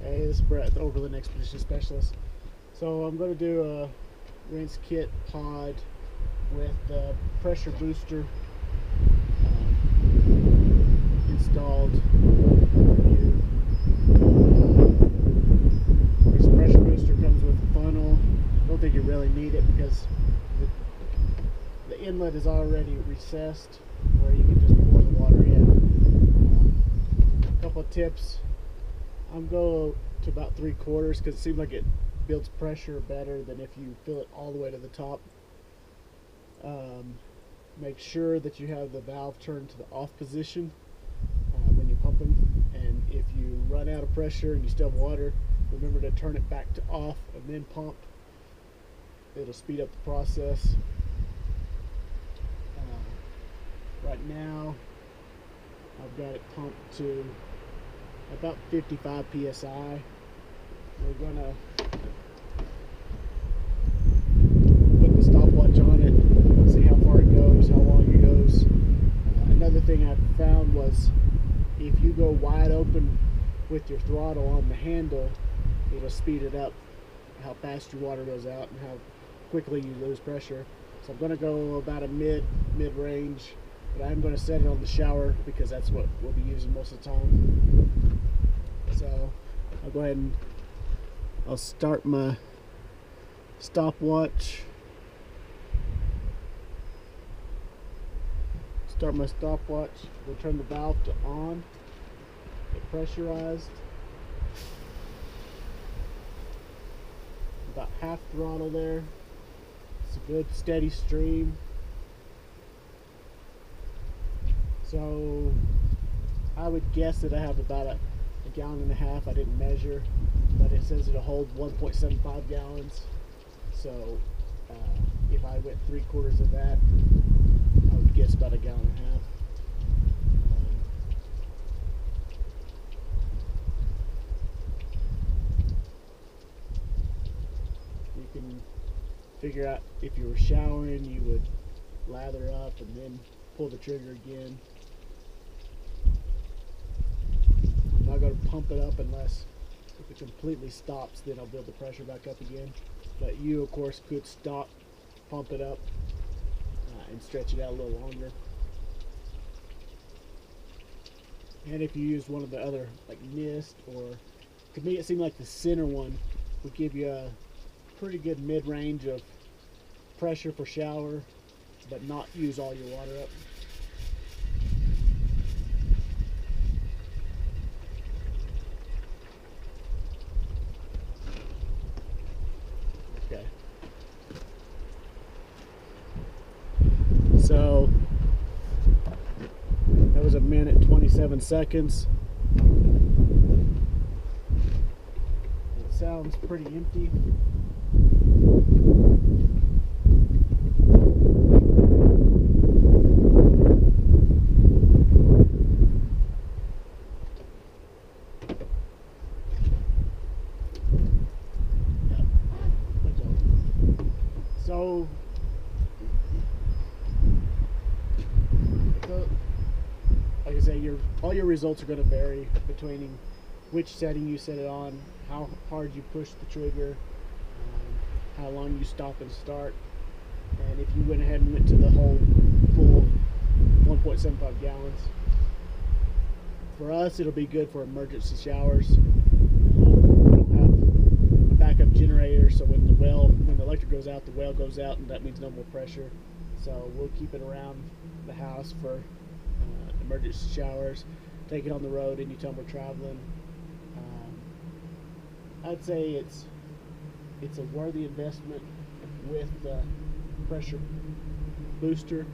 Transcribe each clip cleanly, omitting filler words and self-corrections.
Hey, this is Brett, the Overland Expedition Specialist. So I'm going to do a Rinsekit pod with the pressure booster installed. This pressure booster comes with a funnel. I don't think you really need it because the inlet is already recessed where you can just pour the water in. A couple of tips. I'm going to about 3/4 because it seems like it builds pressure better than if you fill it all the way to the top. Make sure that you have the valve turned to the off position when you're pumping, and if you run out of pressure and you still have water, remember to turn it back to off and then pump. It'll speed up the process. Right now I've got it pumped to about 55 psi. We're gonna put the stopwatch on it, see how far it goes, how long it goes. Another thing I found was if you go wide open with your throttle on the handle, it'll speed it up how fast your water goes out and how quickly you lose pressure. So I'm gonna go about a mid-range, but I'm going to set it on the shower because that's what we'll be using most of the time. So I'll go ahead and I'll start my stopwatch. We'll turn the valve to on. Get pressurized. About half throttle there. It's a good steady stream. So I would guess that I have about a gallon and a half. I didn't measure, but it says it'll hold 1.75 gallons. So if I went 3/4 of that, I would guess about a gallon and a half. You can figure out if you were showering, you would lather up and then pull the trigger again. I'm not going to pump it up unless if it completely stops, then I'll build the pressure back up again. But you, of course, could stop, pump it up, and stretch it out a little longer. And if you use one of the other, like mist, or to me it seemed like the center one would give you a pretty good mid-range of pressure for shower, but not use all your water up. Okay. So that was 1:27 seconds. It sounds pretty empty. So like I say, all your results are going to vary between which setting you set it on, how hard you push the trigger, how long you stop and start, and if you went ahead and went to the whole full 1.75 gallons. For us, it'll be good for emergency showers. We don't have a backup generator, so when the electric goes out, the well goes out, and that means no more pressure. So we'll keep it around the house for emergency showers. Take it on the road anytime we're traveling. I'd say it's a worthy investment with the pressure booster.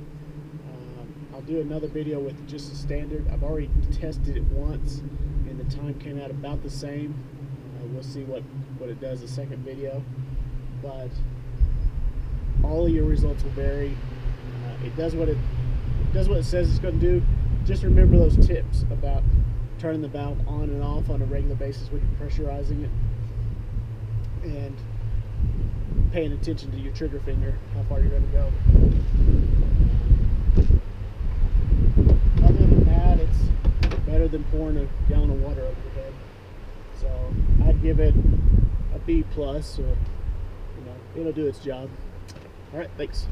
I'll do another video with just the standard. I've already tested it once and the time came out about the same. We'll see what it does the second video, but all of your results will vary. It does what it says it's going to do. Just remember those tips about turning the valve on and off on a regular basis when you're pressurizing it, and paying attention to your trigger finger, how far you're going to go. Other than that, it's better than pouring a gallon of water over your head. So I give it a B plus, or it'll do its job. All right, thanks.